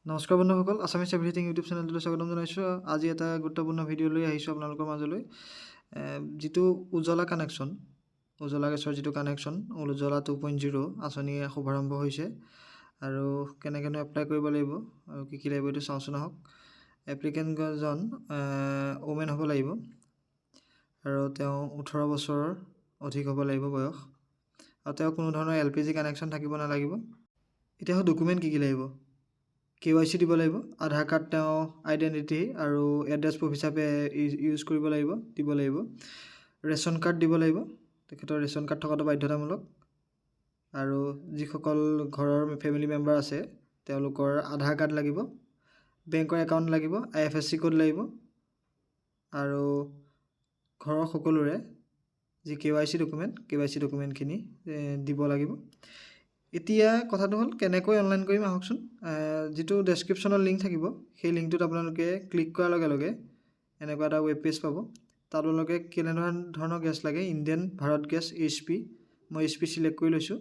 নমস্কাৰ বন্ধুসকল, Assamese everything YouTube চেনেলটোলৈ স্বাগতম জনাইছোঁ। আজি এটা গুৰুত্বপূৰ্ণ ভিডিঅ' লৈ আহিছোঁ আপোনালোকৰ মাজলৈ। যিটো উজ্বলা কানেকশ্যন, উজ্বলা গেছৰ যিটো কানেকশ্যন, উজ্বলা 2.0 আঁচনিয়ে শুভাৰম্ভ হৈছে আৰু কেনেকৈনো এপ্লাই কৰিব লাগিব আৰু কি লাগিব এইটো চাওঁচোন আহক। এপ্লিকেণ্টজন ওমেন হ'ব লাগিব আৰু তেওঁ 18 বছৰৰ অধিক হ'ব লাগিব বয়স, আৰু তেওঁ কোনো ধৰণৰ LPG কানেকশ্যন থাকিব নালাগিব। এতিয়া ডকুমেণ্ট কি লাগিব? KYC দিব লাগিব, আধাৰ কাৰ্ড তেওঁ আইডেণ্টিটি আৰু এড্ৰেছ প্ৰুফ হিচাপে ইউজ কৰিব লাগিব, দিব লাগিব। ৰেচন কাৰ্ড দিব লাগিব, তেখেতৰ ৰেচন কাৰ্ড থকাটো বাধ্যতামূলক। আৰু যিসকল ঘৰৰ ফেমিলি মেম্বাৰ আছে তেওঁলোকৰ আধাৰ কাৰ্ড লাগিব, বেংকৰ একাউণ্ট লাগিব, IFSC কোড লাগিব আৰু ঘৰৰ সকলোৰে যি KYC ডকুমেণ্টখিনি দিব লাগিব। এতিয়া কথাটো হ'ল কেনেকৈ অনলাইন কৰিম আহকচোন। যিটো ডেছক্ৰিপশ্যনৰ লিংক থাকিব সেই লিংকটোত আপোনালোকে ক্লিক কৰাৰ লগে লগে এনেকুৱা এটা ৱেব পেজ পাব। তাত আপোনালোকে কেনেকুৱা ধৰণৰ গেছ লাগে, ইণ্ডিয়ান, ভাৰত গেছ, HP, মই HP চিলেক্ট কৰি লৈছোঁ।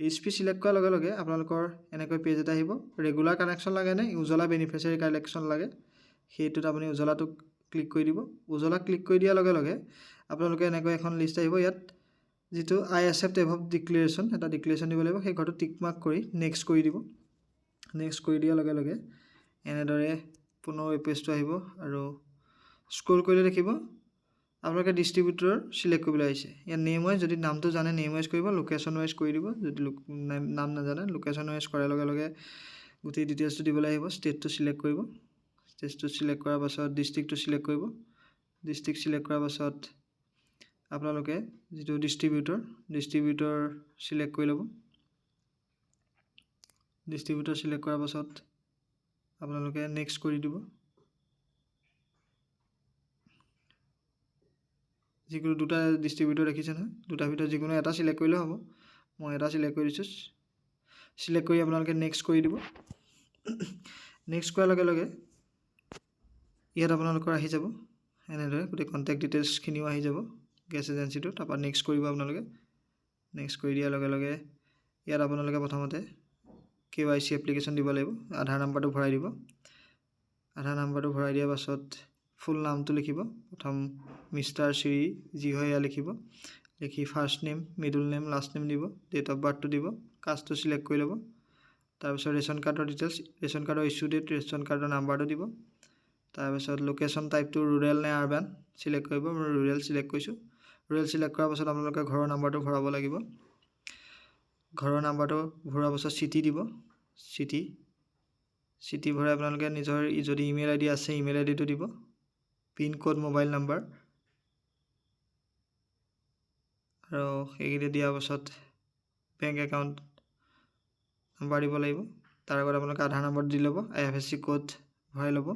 HP চিলেক্ট কৰাৰ লগে লগে আপোনালোকৰ এনেকৈ পেজ এটা আহিব। ৰেগুলাৰ কানেকশ্যন লাগে নে উজ্বলা বেনিফিচিয়াৰী কানেকশ্যন লাগে, সেইটোত আপুনি উজ্বলাটোক ক্লিক কৰি দিব। উজ্বলা ক্লিক কৰি দিয়াৰ লগে লগে আপোনালোকে এনেকৈ এখন লিষ্ট আহিব। ইয়াত যিটো I accept above ডিক্লেৰেশ্যন, এটা ডিক্লেৰেশ্যন দিব লাগিব, সেই ঘৰটো টিক মাৰ্ক কৰি নেক্সট কৰি দিব। নেক্সট কৰি দিয়াৰ লগে লগে এনেদৰে পুনৰ ৱেব পেজটো আহিব আৰু স্ক্ৰল কৰিলে দেখিব আপোনালোকে ডিষ্ট্ৰিবিউটৰ চিলেক্ট কৰিবলৈ আহিছে। ইয়াত নেম ৱাইজ, যদি নামটো জানে নেম ৱাইজ কৰিব, লোকেশ্যন ৱাইজ কৰি দিব। যদি নাম নাজানে লোকেশ্যন ৱাইজ কৰাৰ লগে লগে গোটেই ডিটেইলছটো দিবলৈ আহিব। ষ্টেটটো চিলেক্ট কৰিব, ষ্টেটটো চিলেক্ট কৰাৰ পাছত ডিষ্ট্ৰিক্টটো চিলেক্ট কৰিব। ডিষ্ট্ৰিক্ট চিলেক্ট কৰাৰ পাছত আপোনালোকে যিটো ডিষ্ট্ৰিবিউটৰ চিলেক্ট কৰি ল'ব। ডিষ্ট্ৰিবিউটৰ চিলেক্ট কৰাৰ পাছত আপোনালোকে নেক্সট কৰি দিব। যিকোনো দুটা ডিষ্ট্ৰিবিউটৰ দেখিছে নহয়, দুটাৰ ভিতৰত যিকোনো এটা চিলেক্ট কৰিলে হ'ব। মই এটা চিলেক্ট কৰি দিছোঁ। চিলেক্ট কৰি আপোনালোকে নেক্সট কৰি দিব। নেক্সট কৰাৰ লগে লগে ইয়াত আপোনালোকৰ আহি যাব এনেদৰে গোটেই কণ্টেক্ট ডিটেইলছখিনিও আহি যাব গেছ এজেঞ্চিটো। তাৰপৰা নেক্সট কৰিব আপোনালোকে। নেক্সট কৰি দিয়াৰ লগে লগে ইয়াত আপোনালোকে প্ৰথমতে KYC এপ্লিকেশ্যন দিব লাগিব। আধাৰ নাম্বাৰটো ভৰাই দিব। আধাৰ নাম্বাৰটো ভৰাই দিয়াৰ পাছত ফুল নামটো লিখিব। প্ৰথম মিষ্টাৰ শ্ৰী যি হয় এয়া লিখিব। লিখি first name, middle name, last name দিব। ডেট অফ বাৰ্থটো দিব। কাষ্টটো চিলেক্ট কৰি ল'ব। তাৰপিছত ৰেচন কাৰ্ডৰ ডিটেইলছ, ৰেচন কাৰ্ডৰ ইছ্যু ডেট, ৰেচন কাৰ্ডৰ নাম্বাৰটো দিব। তাৰপিছত লোকেশ্যন টাইপটো ৰুৰেল নে আৰ্বান চিলেক্ট কৰিব। মই ৰুৰেল চিলেক্ট কৰিছোঁ। ৰুৰেল চিলেক্ট কৰাৰ পাছত আপোনালোকে ঘৰৰ নাম্বাৰটো ভৰাব লাগিব। ঘৰৰ নাম্বাৰটো ভৰোৱাৰ পাছত চিটি দিব। চিটি ভৰাই আপোনালোকে নিজৰ যদি ইমেইল ID আছে ইমেইল IDটো দিব। পিন ক'ড, মোবাইল নাম্বাৰ আৰু সেইকেইটা দিয়াৰ পাছত বেংক একাউণ্ট নাম্বাৰ দিব লাগিব। তাৰ আগত আপোনালোকে আধাৰ নাম্বাৰটো দি ল'ব। IFSC কোড ভৰাই ল'ব।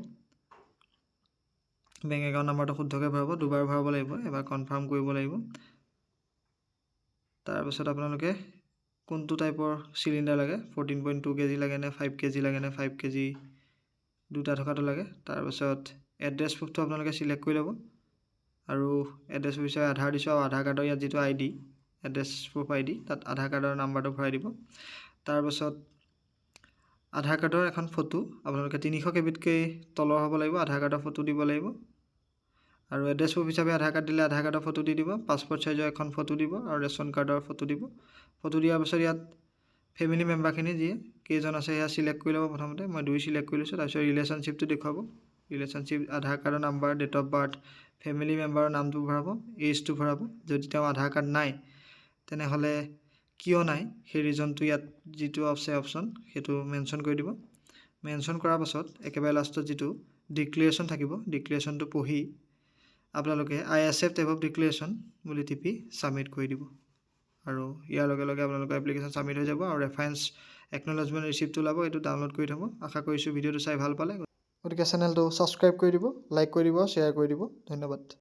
বেংক একাউণ্ট নাম্বাৰটো শুদ্ধকৈ ভৰাব, দুবাৰ ভৰাব লাগিব, এবাৰ কনফাৰ্ম কৰিব লাগিব। তাৰপিছত আপোনালোকে কোনটো টাইপৰ চিলিণ্ডাৰ লাগে, 14.2 kg লাগে নে 5 kg লাগে নে 5 kg দুটা থকাটো লাগে। তাৰপিছত এড্ৰেছ প্ৰুফটো আপোনালোকে চিলেক্ট কৰি ল'ব আৰু এড্ৰেছ প্ৰুফ হিচাপে আধাৰ দিছোঁ, আৰু আধাৰ কাৰ্ডৰ ইয়াত যিটো ID এড্ৰেছ প্ৰুফ ID তাত আধাৰ কাৰ্ডৰ নাম্বাৰটো ভৰাই দিব। তাৰপাছত আধাৰ কাৰ্ডৰ এখন ফটো আপোনালোকে 300 KBতকৈ তলৰ হ'ব লাগিব। আধাৰ কাৰ্ডৰ ফটো দিব লাগিব আৰু এড্ৰেছ প্ৰুফ হিচাপে আধাৰ কাৰ্ড দিলে আধাৰ কাৰ্ডৰ ফটো দি দিব। পাছপৰ্ট চাইজৰ এখন ফটো দিব আৰু ৰেচন কাৰ্ডৰ ফটো দিব। ফটো দিয়াৰ পাছত ইয়াত ফেমিলি মেম্বাৰখিনি যি কেইজন আছে সেয়া চিলেক্ট কৰি ল'ব। প্ৰথমতে মই 2 চিলেক্ট কৰি লৈছোঁ। তাৰপিছত ৰিলেশ্যনশ্বিপটো দেখুৱাব। ৰিলেশ্যনশ্বিপ, আধাৰ কাৰ্ডৰ number, date of birth, family মেম্বাৰৰ নামটো ভৰাব, এজটো ভৰাব। যদি তেওঁ আধাৰ কাৰ্ড নাই তেনেহ'লে কিয় নাই সেই ৰিজনটো ইয়াত যিটো আছে অপশ্যন সেইটো মেনশ্যন কৰি দিব। মেনশ্যন কৰাৰ পাছত একেবাৰে লাষ্টত যিটো ডিক্লেৰেশ্যন থাকিব, ডিক্লেৰেশ্যনটো পঢ়ি আপোনালোকে I accept above ডিক্লেৰেশ্যন বুলি টিপি ছাবমিট কৰি দিব আৰু ইয়াৰ লগে লগে আপোনালোকৰ এপ্লিকেশ্যন ছাবমিট হৈ যাব আৰু ৰেফাৰেঞ্চ একনলেজমেণ্ট ৰিচিপ্টটো ওলাব। এইটো ডাউনলোড কৰি থ'ব। আশা কৰিছোঁ ভিডিঅ'টো চাই ভাল পালে। গতিকে চেনেলটো ছাবস্ক্ৰাইব কৰি দিব, লাইক কৰি দিব, শ্বেয়াৰ কৰি দিব। ধন্যবাদ।